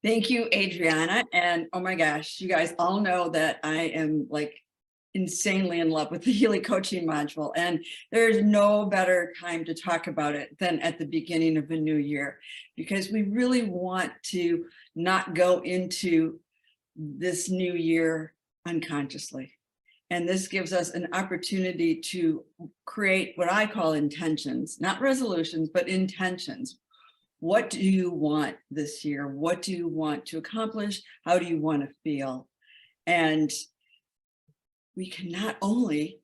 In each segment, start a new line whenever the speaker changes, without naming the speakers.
Thank you, Adriana. And oh my gosh, you guys all know that I am like insanely in love with the Healy coaching module. And there's no better time to talk about it than at the beginning of a new year, because we really want to not go into this new year unconsciously. And this gives us an opportunity to create what I call intentions, not resolutions, but intentions. What do you want this year? What do you want to accomplish? How do you want to feel? And we can not only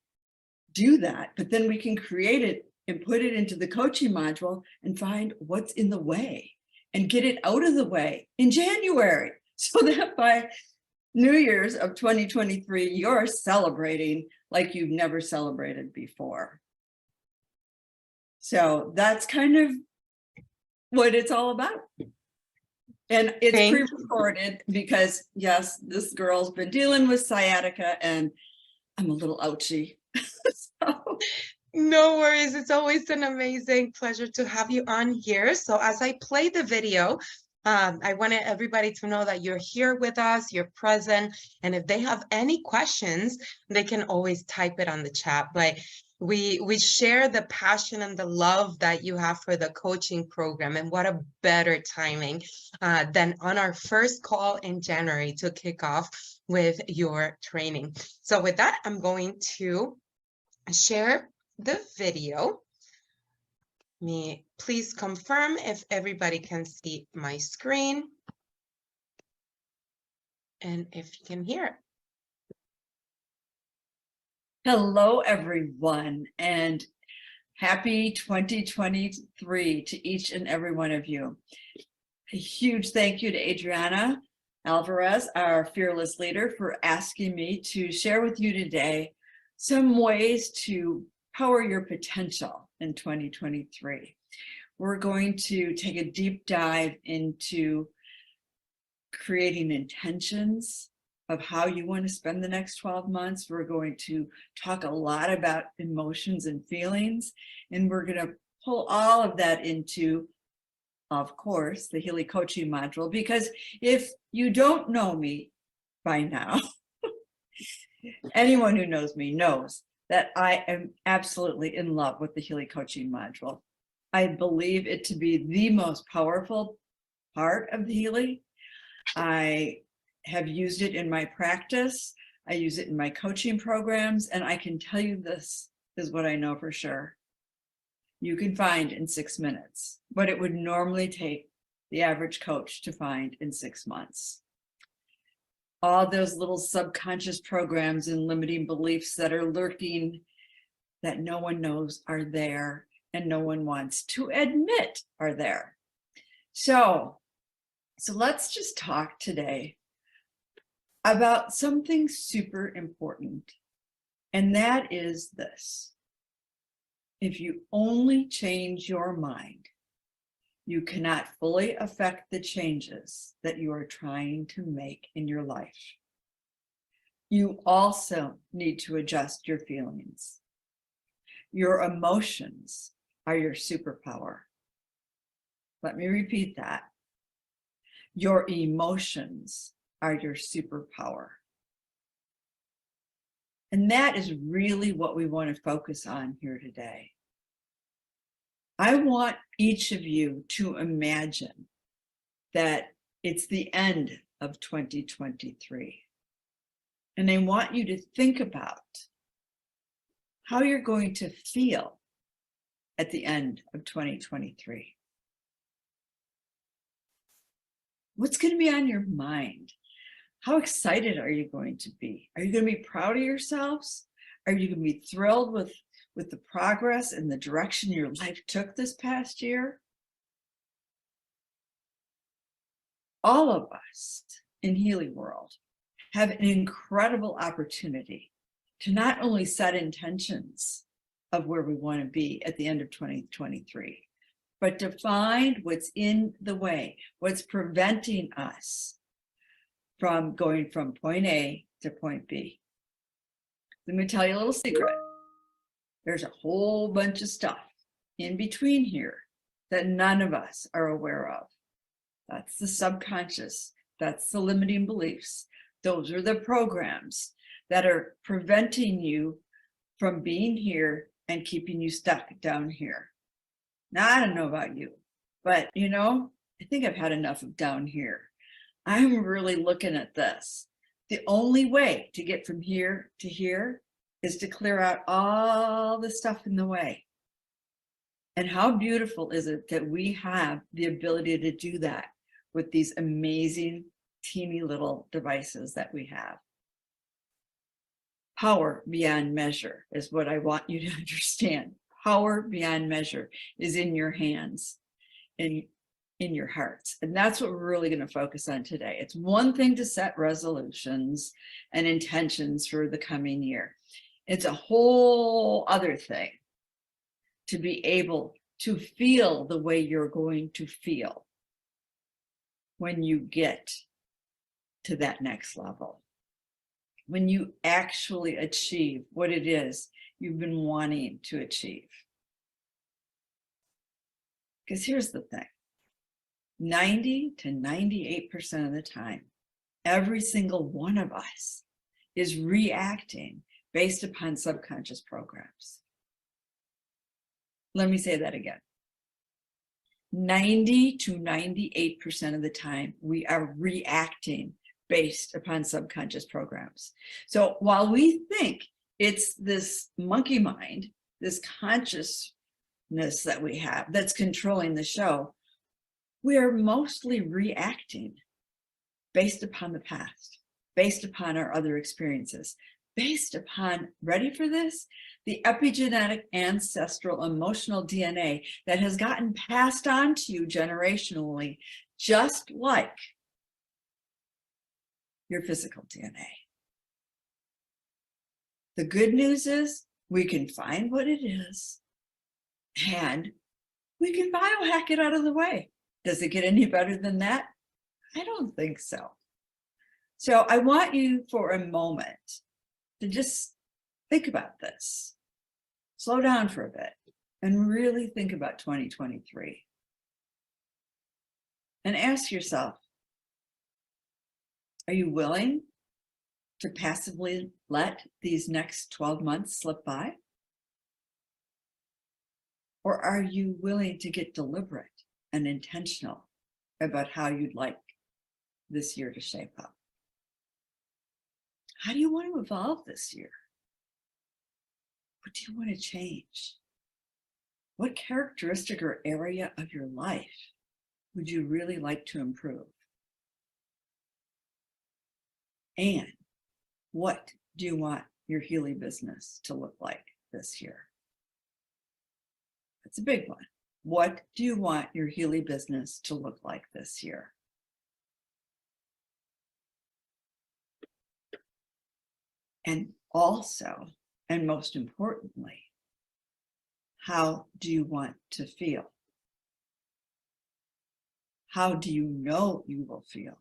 do that, but then we can create it and put it into the coaching module and find what's in the way and get it out of the way in January, so that by New Year's of 2023, you're celebrating like you've never celebrated before. So that's kind of what it's all about. And it's pre-recorded because, yes, this girl's been dealing with sciatica and I'm a little ouchy. So.
No worries. It's always an amazing pleasure to have you on here. So as I play the video, I wanted everybody to know that you're here with us, you're present, and if they have any questions, they can always type it on the chat. But we share the passion and the love that you have for the coaching program, and what a better timing than on our first call in January to kick off with your training. So with that, I'm going to share the video. Me, please confirm if everybody can see my screen and if you can hear.
Hello, everyone, and happy 2023 to each and every one of you. A huge thank you to Adriana Alvarez, our fearless leader, for asking me to share with you today some ways to power your potential in 2023. We're going to take a deep dive into creating intentions of how you want to spend the next 12 months. We're going to talk a lot about emotions and feelings, and we're going to pull all of that into, of course, the Healy coaching module, because if you don't know me by now, anyone who knows me knows that I am absolutely in love with the Healy coaching module. I believe it to be the most powerful part of the Healy. I have used it in my practice. I use it in my coaching programs, and I can tell you this is what I know for sure. You can find in 6 minutes what it would normally take the average coach to find in 6 months. All those little subconscious programs and limiting beliefs that are lurking, that no one knows are there and no one wants to admit are there. So let's just talk today about something super important, and that is this. If you only change your mind, you cannot fully affect the changes that you are trying to make in your life. You also need to adjust your feelings. Your emotions are your superpower. Let me repeat that. Your emotions are your superpower. And that is really what we want to focus on here today. I want each of you to imagine that it's the end of 2023. And I want you to think about how you're going to feel at the end of 2023. What's going to be on your mind? How excited are you going to be? Are you going to be proud of yourselves? Are you going to be thrilled with the progress and the direction your life took this past year? All of us in Healy World have an incredible opportunity to not only set intentions of where we want to be at the end of 2023, but to find what's in the way, what's preventing us from going from point A to point B. Let me tell you a little secret. There's a whole bunch of stuff in between here that none of us are aware of. That's the subconscious. That's the limiting beliefs. Those are the programs that are preventing you from being here and keeping you stuck down here. Now, I don't know about you, but I think I've had enough of down here. I'm really looking at this. The only way to get from here to here is to clear out all the stuff in the way. And how beautiful is it that we have the ability to do that with these amazing, teeny little devices that we have. Power beyond measure is what I want you to understand. Power beyond measure is in your hands and in your hearts. And that's what we're really going to focus on today. It's one thing to set resolutions and intentions for the coming year. It's a whole other thing to be able to feel the way you're going to feel when you get to that next level. When you actually achieve what it is you've been wanting to achieve. Because here's the thing, 90 to 98% of the time, every single one of us is reacting based upon subconscious programs. Let me say that again. 90 to 98% of the time, we are reacting based upon subconscious programs. So while we think it's this monkey mind, this consciousness that we have that's controlling the show, we are mostly reacting based upon the past, based upon our other experiences, based upon, ready for this? The epigenetic ancestral emotional DNA that has gotten passed on to you generationally, just like your physical DNA. The good news is we can find what it is and we can biohack it out of the way. Does it get any better than that? I don't think so. So I want you for a moment to just think about this. Slow down for a bit and really think about 2023. And ask yourself, are you willing to passively let these next 12 months slip by? Or are you willing to get deliberate and intentional about how you'd like this year to shape up? How do you want to evolve this year? What do you want to change? What characteristic or area of your life would you really like to improve? And what do you want your Healy business to look like this year? That's a big one. What do you want your Healy business to look like this year? And also, and most importantly, how do you want to feel? How do you know you will feel?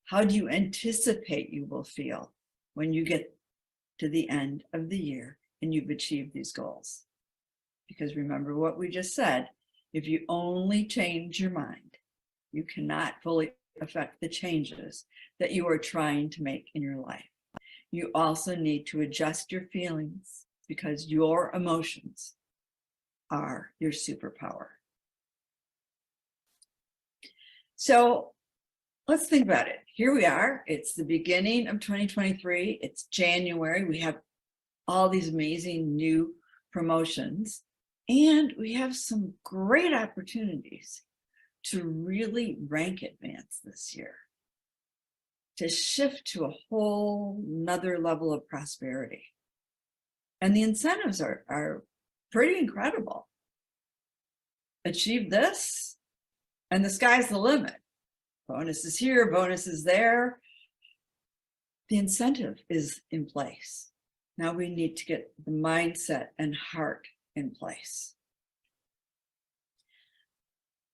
How do you anticipate you will feel when you get to the end of the year and you've achieved these goals? Because remember what we just said, if you only change your mind, you cannot fully affect the changes that you are trying to make in your life. You also need to adjust your feelings because your emotions are your superpower. So let's think about it. Here we are. It's the beginning of 2023. It's January. We have all these amazing new promotions, and we have some great opportunities to really rank advance this year, to shift to a whole nother level of prosperity. And the incentives are pretty incredible. Achieve this, and the sky's the limit. Bonuses here, bonuses there. The incentive is in place. Now we need to get the mindset and heart in place.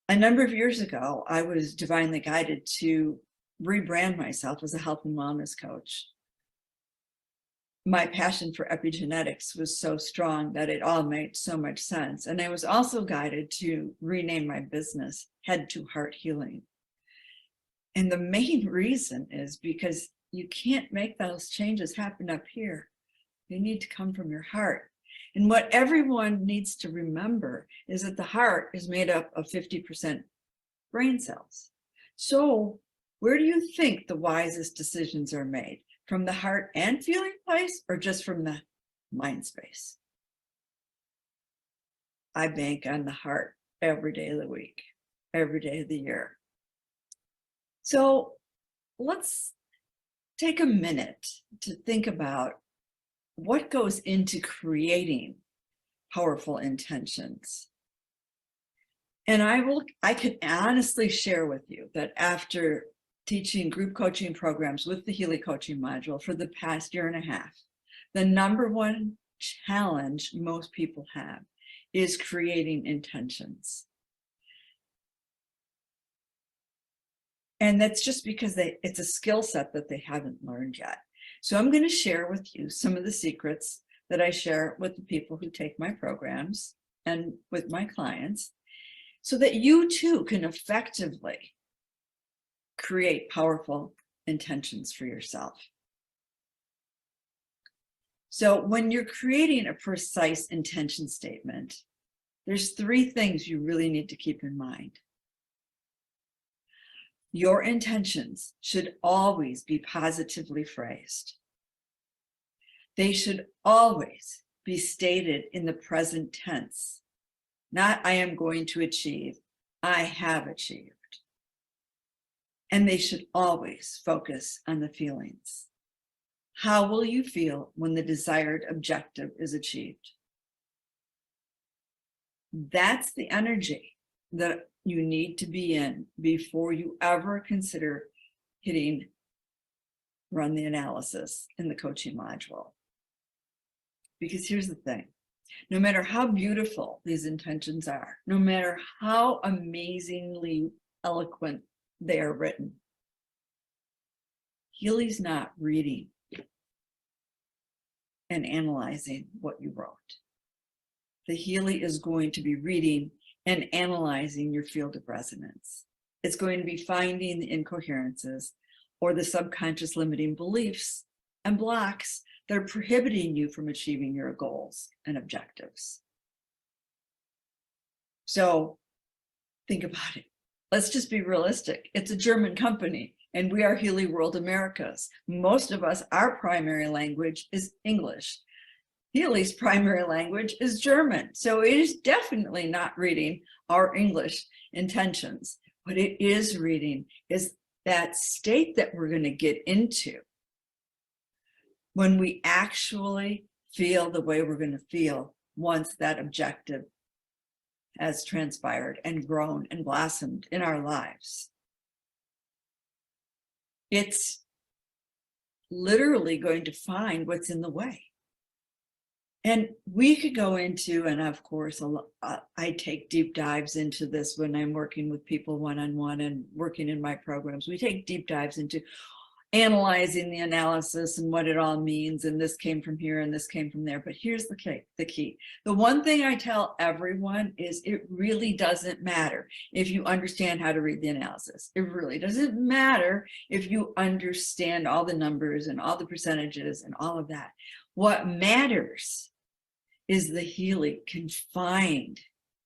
A number of years ago, I was divinely guided to rebrand myself as a health and wellness coach. My passion for epigenetics was so strong that it all made so much sense. And I was also guided to rename my business Head to Heart Healing. And the main reason is because you can't make those changes happen up here. They need to come from your heart. And what everyone needs to remember is that the heart is made up of 50% brain cells. So where do you think the wisest decisions are made? From the heart and feeling place, or just from the mind space? I bank on the heart every day of the week, every day of the year. So let's take a minute to think about what goes into creating powerful intentions. And I can honestly share with you that after teaching group coaching programs with the Healy coaching module for the past year and a half, the number one challenge most people have is creating intentions. And that's just because it's a skill set that they haven't learned yet. So I'm going to share with you some of the secrets that I share with the people who take my programs and with my clients, so that you too can effectively create powerful intentions for yourself. So when you're creating a precise intention statement, there's 3 things you really need to keep in mind. Your intentions should always be positively phrased. They should always be stated in the present tense, not I am going to achieve, I have achieved. And they should always focus on the feelings. How will you feel when the desired objective is achieved? That's the energy that you need to be in before you ever consider hitting run the analysis in the coaching module. Because here's the thing, no matter how beautiful these intentions are, no matter how amazingly eloquent they are written, Healy's not reading and analyzing what you wrote. The Healy is going to be reading and analyzing your field of resonance. It's going to be finding the incoherences or the subconscious limiting beliefs and blocks that are prohibiting you from achieving your goals and objectives. So think about it. Let's just be realistic. It's a German company and we are Healy World Americas. Most of us, our primary language is English. Healy's primary language is German. So it is definitely not reading our English intentions. What it is reading is that state that we're going to get into when we actually feel the way we're going to feel once that objective has transpired and grown and blossomed in our lives. It's literally going to find what's in the way. And we could go into, and of course, I take deep dives into this when I'm working with people one-on-one and working in my programs. We take deep dives into analyzing the analysis and what it all means. And this came from here and this came from there. But here's the key. The one thing I tell everyone is it really doesn't matter if you understand how to read the analysis. It really doesn't matter if you understand all the numbers and all the percentages and all of that. What matters is the Healy can find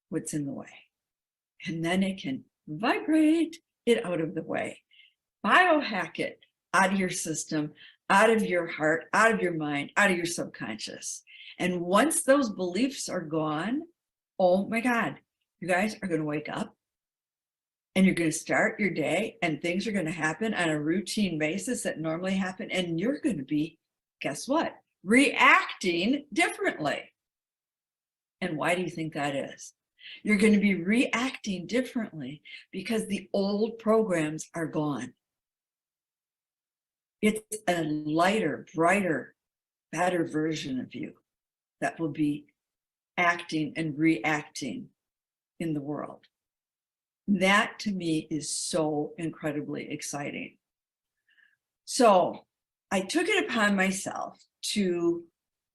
what's in the way, and then it can vibrate it out of the way, biohack it out of your system, out of your heart, out of your mind, out of your subconscious. And once those beliefs are gone, oh my God, you guys are going to wake up and you're going to start your day and things are going to happen on a routine basis that normally happen. And you're going to be, guess what? Reacting differently. And why do you think that is? You're going to be reacting differently because the old programs are gone. It's a lighter, brighter, better version of you that will be acting and reacting in the world. That to me is so incredibly exciting. So I took it upon myself to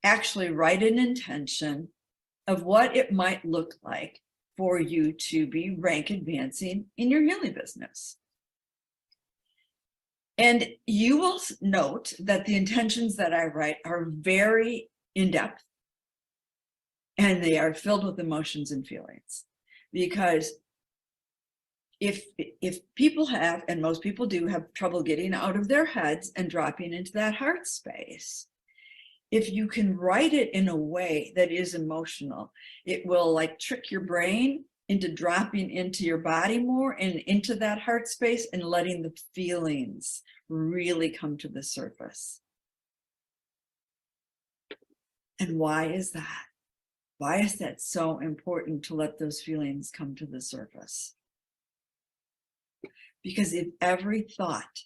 actually write an intention of what it might look like for you to be rank advancing in your Healy business. And you will note that the intentions that I write are very in-depth, and they are filled with emotions and feelings. Because if people have, and most people do, have trouble getting out of their heads and dropping into that heart space, if you can write it in a way that is emotional, it will like trick your brain into dropping into your body more and into that heart space and letting the feelings really come to the surface. And why is that? Why is that so important to let those feelings come to the surface? Because if every thought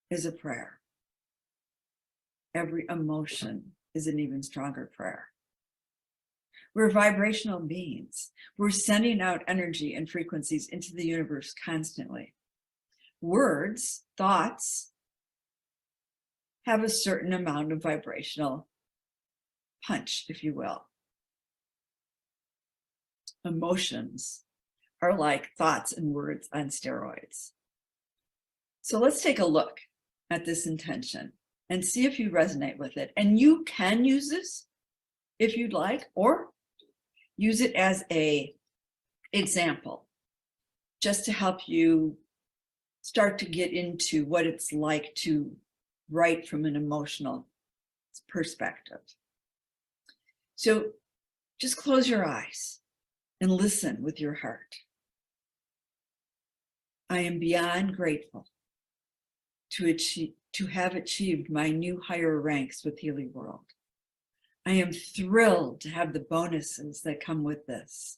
is a prayer, every emotion is an even stronger prayer. We're vibrational beings. We're sending out energy and frequencies into the universe constantly. Words, thoughts, have a certain amount of vibrational punch, if you will. Emotions are like thoughts and words on steroids. So let's take a look at this intention and see if you resonate with it. And you can use this if you'd like, or use it as an example, just to help you start to get into what it's like to write from an emotional perspective. So just close your eyes and listen with your heart. I am beyond grateful to have achieved my new higher ranks with Healy World. I am thrilled to have the bonuses that come with this.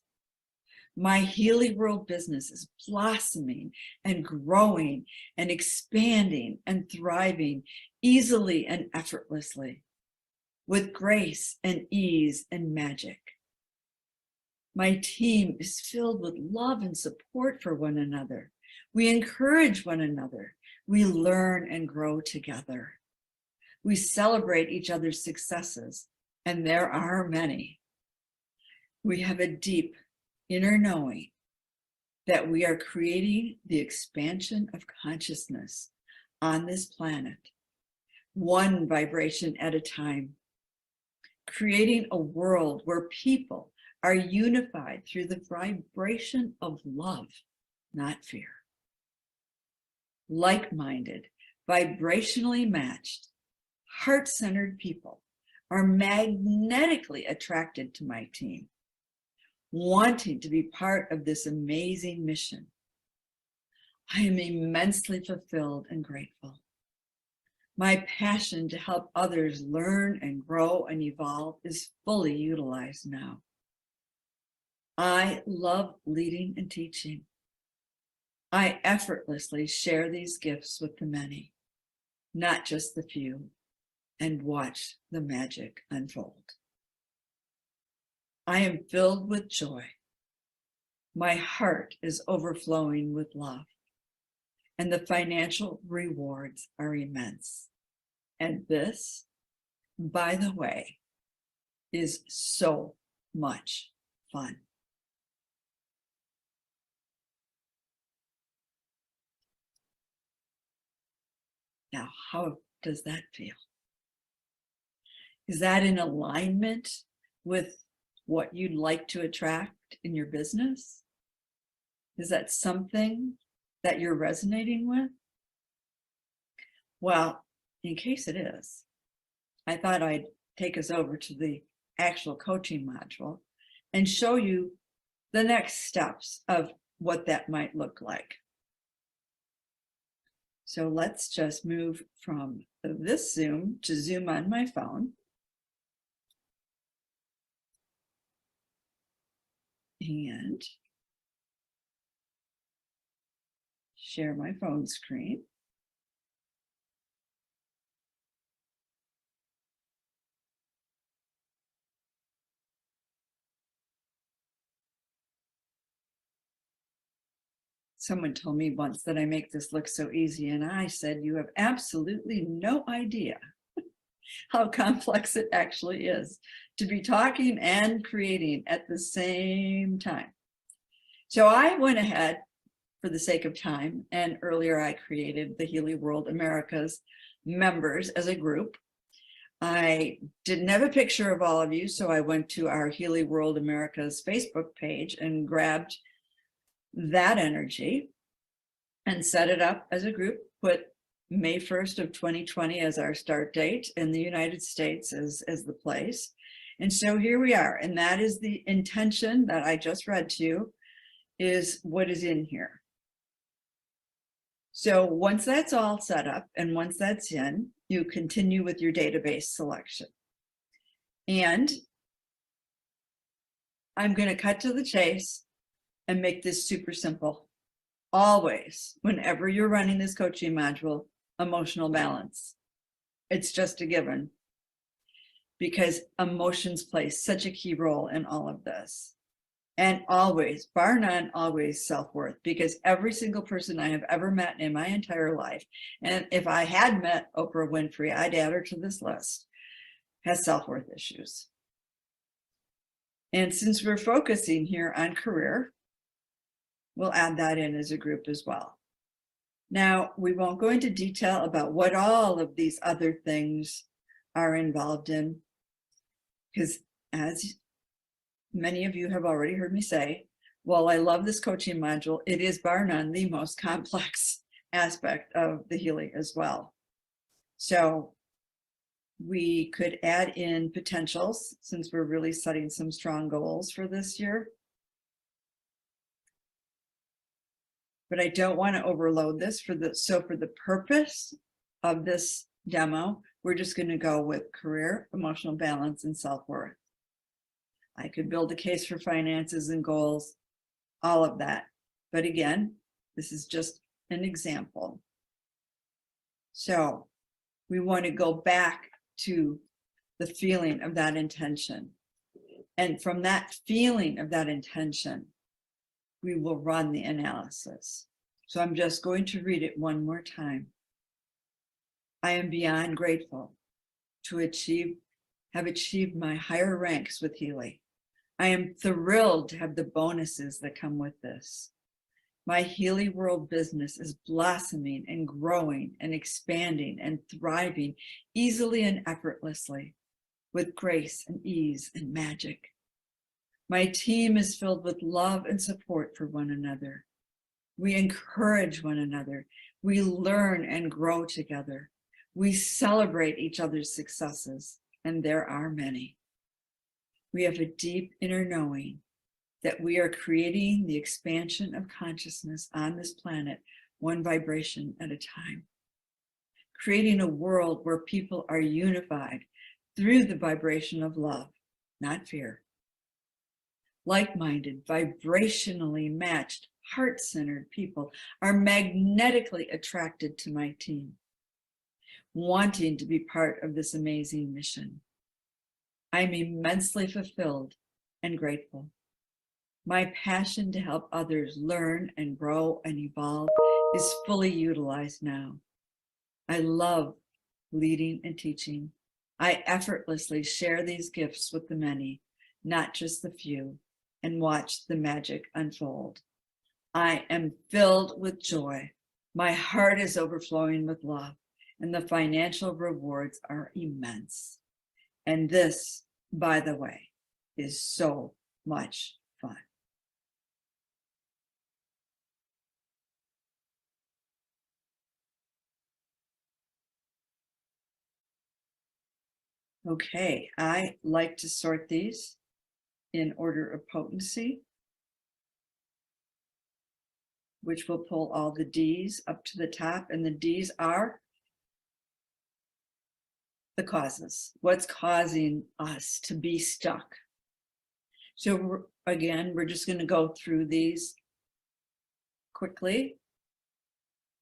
My Healy World business is blossoming and growing and expanding and thriving easily and effortlessly, with grace and ease and magic. My team is filled with love and support for one another. We encourage one another. We learn and grow together. We celebrate each other's successes, and there are many. We have a deep inner knowing that we are creating the expansion of consciousness on this planet, one vibration at a time, creating a world where people are unified through the vibration of love, not fear. Like-minded, vibrationally matched, heart-centered people are magnetically attracted to my team, wanting to be part of this amazing mission. I am immensely fulfilled and grateful. My passion to help others learn and grow and evolve is fully utilized now. I love leading and teaching. I effortlessly share these gifts with the many, not just the few, and watch the magic unfold. I am filled with joy. My heart is overflowing with love, and the financial rewards are immense. And this, by the way, is so much fun. Now, how does that feel? Is that in alignment with what you'd like to attract in your business? Is that something that you're resonating with? Well, in case it is, I thought I'd take us over to the actual coaching module and show you the next steps of what that might look like. So let's just move from this Zoom to Zoom on my phone. And share my phone screen. Someone told me once that I make this look so easy, and I said, you have absolutely no idea how complex it actually is to be talking and creating at the same time. So I went ahead, for the sake of time. And earlier I created the Healy World Americas members as a group. I didn't have a picture of all of you, so I went to our Healy World Americas Facebook page and grabbed that energy and set it up as a group, put May 1st of 2020 as our start date and the United States as the place. And so here we are. And that is the intention that I just read to you, is what is in here. So once that's all set up and once that's in, you continue with your database selection. And I'm going to cut to the chase and make this super simple. Always, whenever you're running this coaching module, emotional balance. It's just a given, because emotions play such a key role in all of this. And always, bar none, always self-worth, because every single person I have ever met in my entire life, and if I had met Oprah Winfrey, I'd add her to this list, has self-worth issues. And since we're focusing here on career, we'll add that in as a group as well. Now, we won't go into detail about what all of these other things are involved in, because as many of you have already heard me say, while I love this coaching module, it is bar none the most complex aspect of the Healy as well. So we could add in potentials, since we're really setting some strong goals for this year. But I don't want to overload this for the purpose of this demo, we're just going to go with career, emotional balance, and self-worth. I could build a case for finances and goals, all of that. But again, this is just an example. So we want to go back to the feeling of that intention. And from that feeling of that intention, we will run the analysis. So I'm just going to read it one more time. I am beyond grateful to have achieved my higher ranks with Healy. I am thrilled to have the bonuses that come with this. My Healy World business is blossoming and growing and expanding and thriving easily and effortlessly with grace and ease and magic. My team is filled with love and support for one another. We encourage one another. We learn and grow together. We celebrate each other's successes, and there are many. We have a deep inner knowing that we are creating the expansion of consciousness on this planet, one vibration at a time. Creating a world where people are unified through the vibration of love, not fear. Like-minded, vibrationally matched, heart-centered people are magnetically attracted to my team, wanting to be part of this amazing mission. I'm immensely fulfilled and grateful. My passion to help others learn and grow and evolve is fully utilized now. I love leading and teaching. I effortlessly share these gifts with the many, not just the few, and watch the magic unfold. I am filled with joy. My heart is overflowing with love, and the financial rewards are immense. And this, by the way, is so much fun. Okay, I like to sort these in order of potency, which will pull all the D's up to the top, and the D's are the causes. What's causing us to be stuck? So again, we're just going to go through these quickly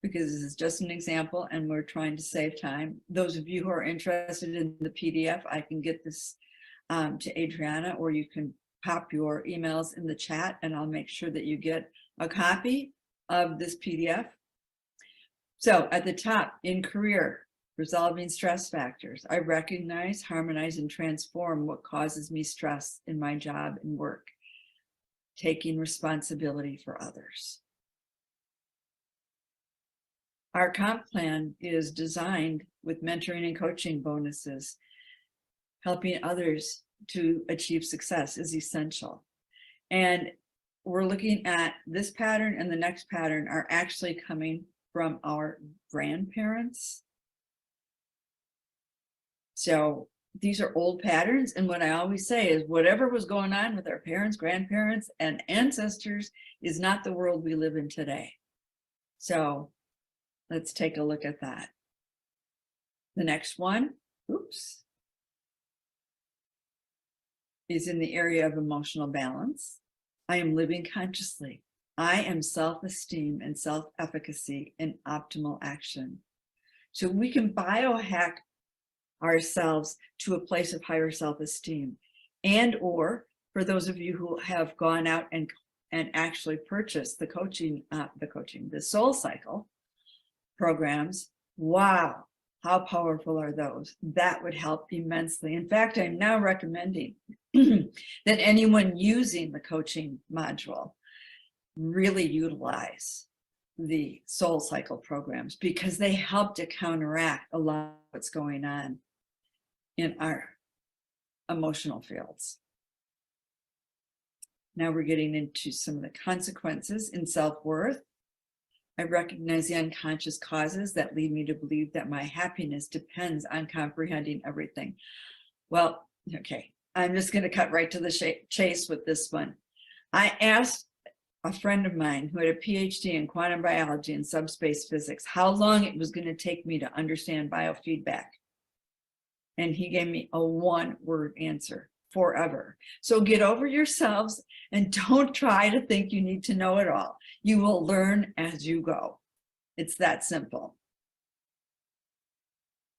because this is just an example and we're trying to save time. Those of you who are interested in the PDF, I can get this to Adriana, or you can pop your emails in the chat and I'll make sure that you get a copy of this PDF. So at the top, in career, resolving stress factors. I recognize, harmonize, and transform what causes me stress in my job and work. Taking responsibility for others. Our comp plan is designed with mentoring and coaching bonuses. Helping others to achieve success is essential. And we're looking at this pattern, and the next pattern are actually coming from our grandparents. So these are old patterns. And what I always say is whatever was going on with our parents, grandparents, and ancestors is not the world we live in today. So let's take a look at that. The next one, is in the area of emotional balance. I am living consciously. I am self-esteem and self-efficacy in optimal action. So we can biohack ourselves to a place of higher self-esteem. And or for those of you who have gone out and actually purchased the Soul Cycle programs, wow, how powerful are those? That would help immensely. In fact, I'm now recommending that anyone using the coaching module really utilize the Soul Cycle programs, because they help to counteract a lot of what's going on in our emotional fields. Now we're getting into some of the consequences in self-worth. I recognize the unconscious causes that lead me to believe that my happiness depends on comprehending everything. Well, okay, I'm just going to cut right to the chase with this one. I asked a friend of mine who had a PhD in quantum biology and subspace physics how long it was going to take me to understand biofeedback. And he gave me a one-word answer: forever. So get over yourselves and don't try to think you need to know it all. You will learn as you go. It's that simple.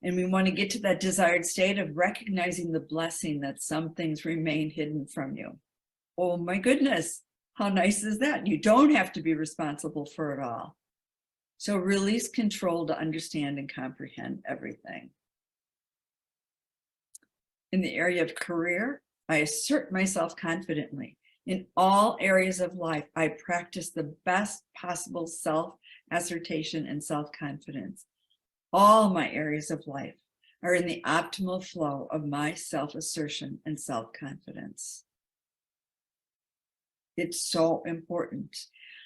And we want to get to that desired state of recognizing the blessing that some things remain hidden from you. Oh my goodness, how nice is that? You don't have to be responsible for it all. So release control to understand and comprehend everything. In the area of career, I assert myself confidently. In all areas of life, I practice the best possible self-assertion and self-confidence. All my areas of life are in the optimal flow of my self-assertion and self-confidence. It's so important.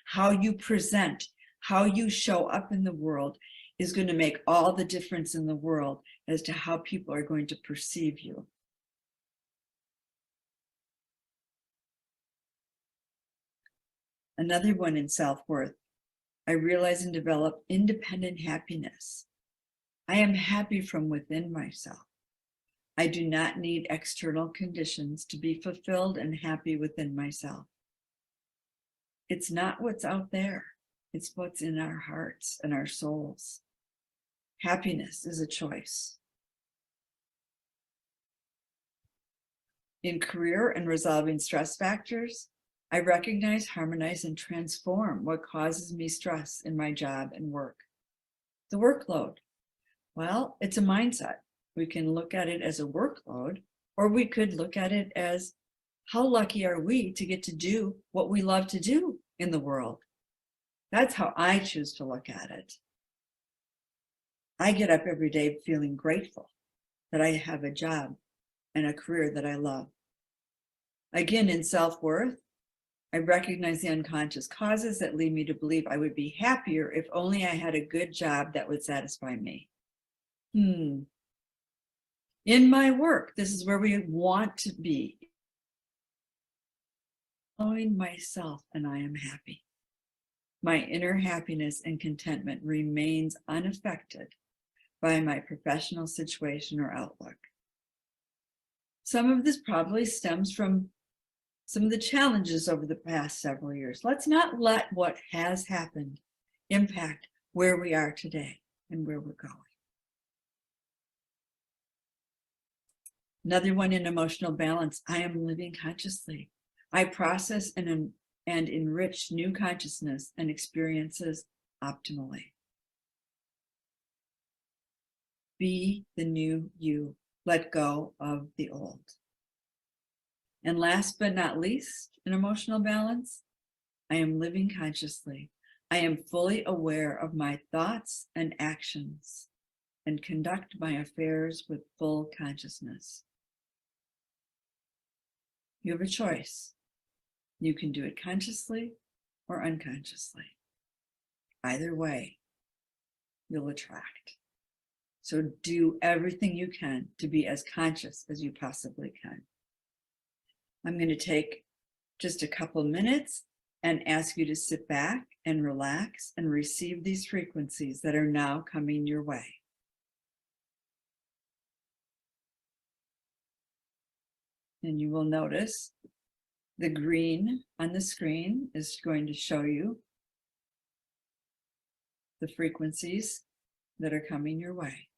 How you present, how you show up in the world is going to make all the difference in the world as to how people are going to perceive you. Another one in self-worth, I realize and develop independent happiness. I am happy from within myself. I do not need external conditions to be fulfilled and happy within myself. It's not what's out there. It's what's in our hearts and our souls. Happiness is a choice. In career and resolving stress factors, I recognize, harmonize, and transform what causes me stress in my job and work. The workload. Well, it's a mindset. We can look at it as a workload, or we could look at it as how lucky are we to get to do what we love to do in the world. That's how I choose to look at it. I get up every day feeling grateful that I have a job and a career that I love. Again, in self-worth, I recognize the unconscious causes that lead me to believe I would be happier if only I had a good job that would satisfy me. In my work, this is where we want to be. Knowing myself and I am happy. My inner happiness and contentment remains unaffected by my professional situation or outlook. Some of this probably stems from some of the challenges over the past several years. Let's not let what has happened impact where we are today and where we're going. Another one in emotional balance, I am living consciously. I process and enrich new consciousness and experiences optimally. Be the new you. Let go of the old. And last but not least, in emotional balance, I am living consciously. I am fully aware of my thoughts and actions and conduct my affairs with full consciousness. You have a choice. You can do it consciously or unconsciously. Either way, you'll attract. So do everything you can to be as conscious as you possibly can. I'm going to take just a couple minutes and ask you to sit back and relax and receive these frequencies that are now coming your way. And you will notice the green on the screen is going to show you the frequencies that are coming your way.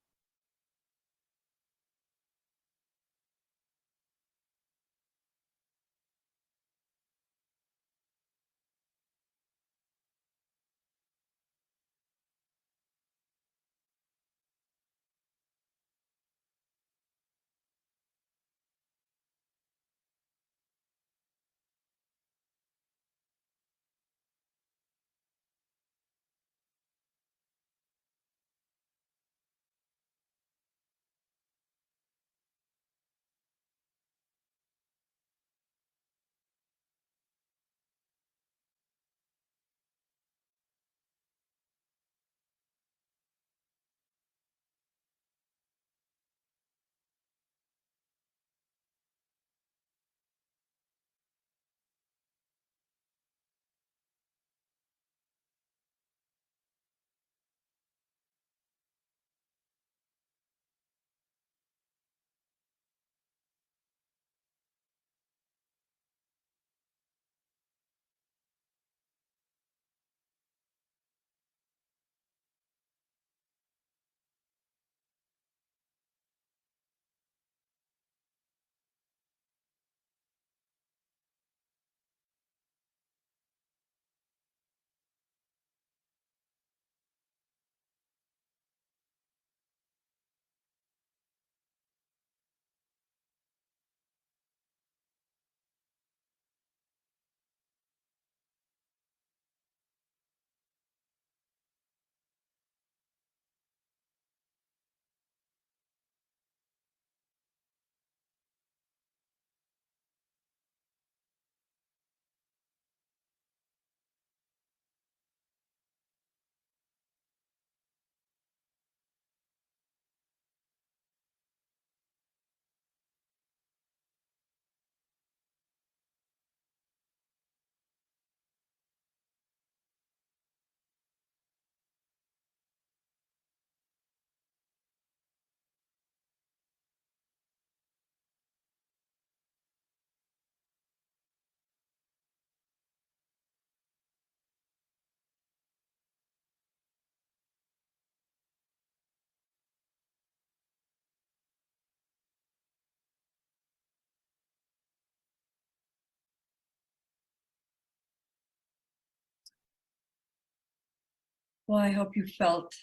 Well, I hope you felt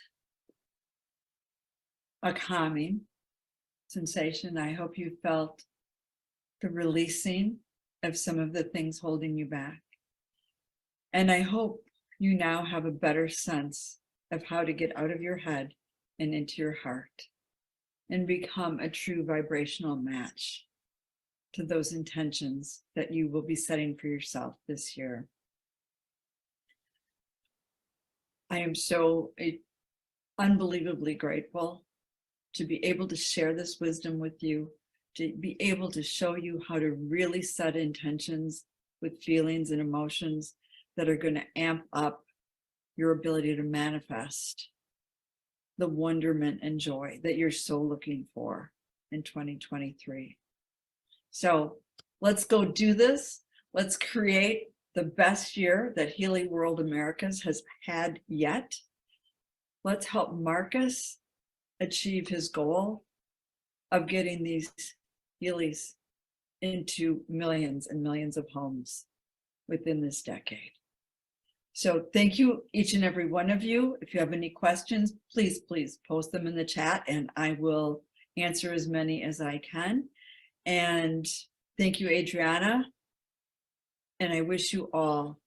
a calming sensation. I hope you felt the releasing of some of the things holding you back. And I hope you now have a better sense of how to get out of your head and into your heart and become a true vibrational match to those intentions that you will be setting for yourself this year. I am so unbelievably grateful to be able to share this wisdom with you, to be able to show you how to really set intentions with feelings and emotions that are going to amp up your ability to manifest the wonderment and joy that you're so looking for in 2023. So let's go do this. Let's create the best year that Healy World Americas has had yet. Let's help Marcus achieve his goal of getting these Healys into millions and millions of homes within this decade. So thank you, each and every one of you. If you have any questions, please post them in the chat and I will answer as many as I can. And thank you, Adriana. And I wish you all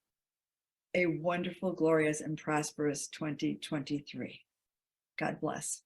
a wonderful, glorious, and prosperous 2023. God bless.